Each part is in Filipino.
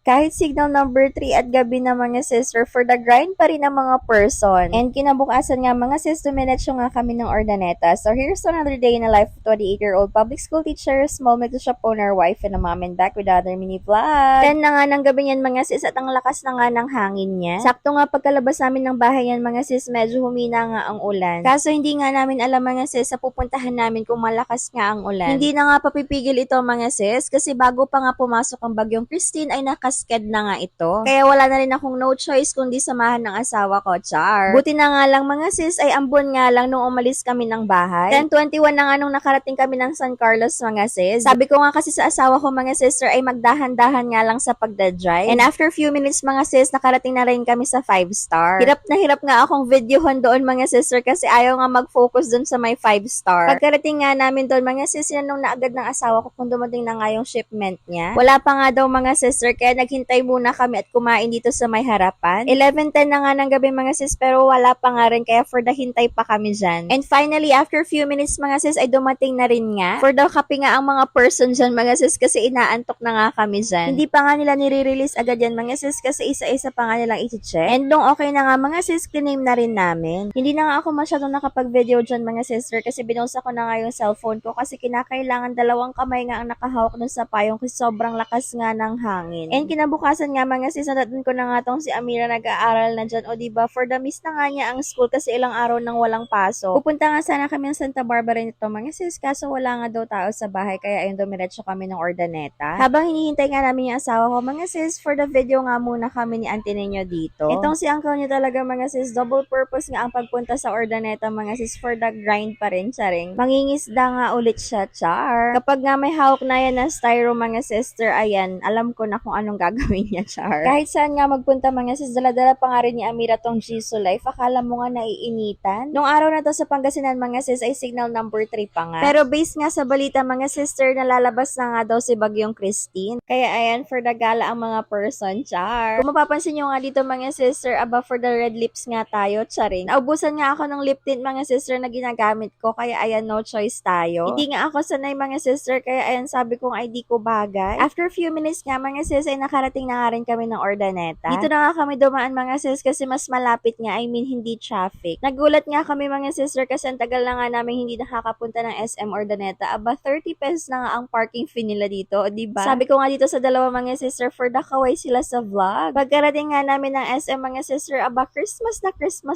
Kahit signal number 3 at gabi na mga sister, for the grind pa rin ang mga person. And kinabukasan nga mga sis, dumiretso nga kami ng Urdaneta. So here's another day in the life of 28-year-old public school teacher, small medical shop owner, wife, and a mom, and back with another mini vlog. 10 na nga ng gabi niyan mga sis at ang lakas na nga ng hangin niya. Sakto nga pagkalabas namin ng bahay yan mga sis, medyo humina nga ang ulan. Kaso hindi nga namin alam mga sis sa pupuntahan namin kung malakas nga ang ulan. Hindi na nga papipigil ito mga sis kasi bago pa nga pumasok ang bagyong Christine ay nakasked na nga ito. Kaya wala na rin akong no choice kundi samahan ng asawa ko, char. Buti na nga lang mga sis ay ambon nga lang nung umalis kami ng bahay. 10:21 na nga nung nakarating kami ng San Carlos mga sis. Sabi ko nga kasi sa asawa ko mga sister ay magdahan-dahan nga lang sa pagdadrive. And after few minutes mga sis, nakarating na rin kami sa 5-star. Hirap na hirap nga akong videohon doon mga sister kasi ayaw nga mag-focus doon sa may 5-star. Pagkarating nga namin doon mga sis, sinanong na agad ng asawa ko kung dumating na nga yung shipment niya. Wala pa nga daw mga sister kaya naghintay muna kami at kumain dito sa may harapan. 11:10 na nga ng gabi mga sis pero wala pa nga rin kaya for the hintay pa kami dyan. And finally, after few minutes mga sis ay dumating na rin nga. For the kape nga ang mga person dyan mga sis kasi inaantok na nga kami dyan. Hindi pa nga nila nire-release agad yan mga sis kasi isa-isa pa nga nilang i-check. And nung okay na nga mga sis, kiname na rin namin. Hindi na nga ako masyadong nakapag-video dyan mga sister kasi binusa ko na nga yung cellphone ko kasi kinakailangan dalawang kamay nga ang nakahawak dun sa payong kasi sobrang lakas nga ng hangin. And kinabukasan nga mga sis, natatun ko na nga tong si Amira nag-aaral na dyan o diba for the miss na nga niya ang school kasi ilang araw nang walang pasok. Pupunta nga sana kami ng Santa Barbara nito mga sis kaso wala nga daw tao sa bahay kaya ayun dumiretso kami ng Urdaneta. Habang hinihintay nga namin yung asawa ko mga sis, for the video nga muna kami ni Auntie Ninyo dito. Itong si uncle niya talaga mga sis, double purpose nga ang pagpunta sa Urdaneta mga sis for the grind pa rin charing. Mangingisda nga ulit siya, char. Kapag nga may hawak na yan na styro mga sister, ayan, alam ko na kung anong gagawin niya, char. Kahit saan nga magpunta mga sis, dala-dala pa nga rin ni Amira tong Jisoo Life. Akala mo nga naiinitan. Nung araw na to sa Pangasinan mga sis ay signal number 3 pa nga. Pero based nga sa balita mga sister, nalalabas na nga daw si Bagyong Christine. Kaya ayan, for the gala ang mga person, char. Kung mapapansin nyo nga dito mga sister, aba for the red lips nga tayo, charing. Naubusan nga ako ng lip tint mga sister na ginagamit ko, kaya ayan, no choice tayo. Hindi nga ako sanay mga sister, kaya ayan, sabi kong ay di ko bagay. After few minutes nga mga sis, ay nakarating na nga rin kami ng Urdaneta. Dito na nga kami dumaan mga sis kasi mas malapit nga, I mean hindi traffic. Nagulat nga kami mga sister kasi ang tagal na nga namin hindi nakakapunta ng SM Urdaneta. Aba 30 pesos na nga ang parking fee nila dito, o diba? Sabi ko nga dito sa dalawa mga sister, for the kaway sila sa vlog. Pagkarating nga namin ng SM mga sister, aba Christmas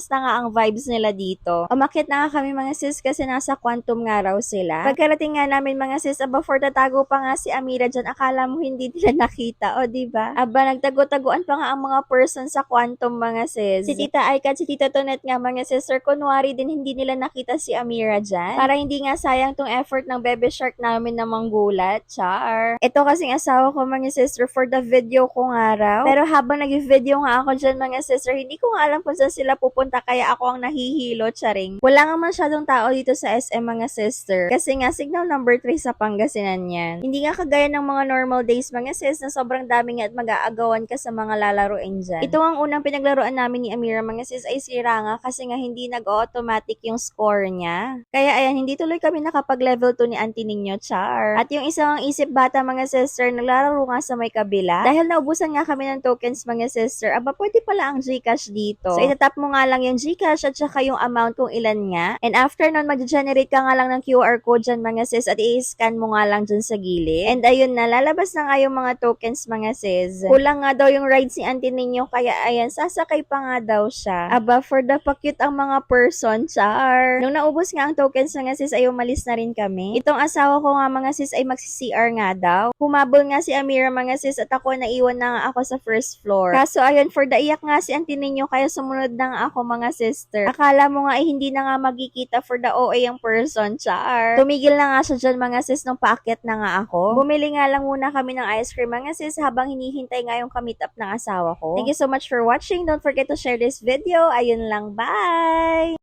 na nga ang vibes nila dito. Umakyat na nga kami mga sis kasi nasa Quantum nga raw sila. Pagkarating nga namin mga sis, aba for the tago pa nga si Amira dyan, akala mo hindi nila nakita, o diba? Aba nagtago-taguan pa nga ang mga person sa Quantum mga sis. Si Tita Aika at si Tita Tonet nga mga sister, kunwari din hindi nila nakita si Amira dyan. Para hindi nga sayang tong effort ng Bebe Shark namin na manggulat, char. Ito kasing asawa ko mga sister for the video ko nga raw. Pero habang nag-video nga ako dyan mga sister, hindi ko nga alam kung saan sila pupunta kaya ako ang nahihilo, charing. Wala nga masyadong tao dito sa SM mga sister. Kasi nga signal number 3 sa Pangasinan yan. Hindi nga kagaya ng mga normal days mga sis na sobrang dami nga at mag-aagawan ka sa mga lalaroin dyan. Ito ang unang pinaglaruan namin ni Amira mga sis ay sira nga kasi nga hindi nag-automatic yung score niya. Kaya ayan, hindi tuloy kami nakapag-level 2 ni Auntie Ninyo, char. At yung isang isip bata mga sister, naglalaro nga sa may kabila. Dahil naubusan nga kami ng tokens mga sister, aba pwede pala ang Gcash dito. So itatap mo nga lang yung Gcash at saka yung amount kung ilan nga. And after nun, mag-generate ka nga lang ng QR code dyan mga sis at i-scan mo nga lang dyan sa gilid. And ayun na, lalabas na nga yung mga tokens mga sis. Kulang nga daw yung ride si Auntie Ninyo kaya ayan, sasakay pa nga daw siya. Aba, for the pa-cute ang mga person, char. Nung naubos nga ang tokens mga sis ay umalis na rin kami. Itong asawa ko nga mga sis ay magsi-CR nga daw. Humabol nga si Amira mga sis at ako naiwan na nga ako sa first floor. Kaso ayun, for the iyak nga si Auntie Ninyo kaya sumunod na nga ako mga sister. Akala mo nga ay hindi na nga magkikita for the OA ang person, char. Tumigil na nga siya dyan mga sis nung paakyat na nga ako. Bumili nga lang muna kami ng ice cream mga sis habang hinihintay nga yung ka-meet up ng asawa ko. Thank you so much for watching. Don't forget to share this video. Ayun lang, bye!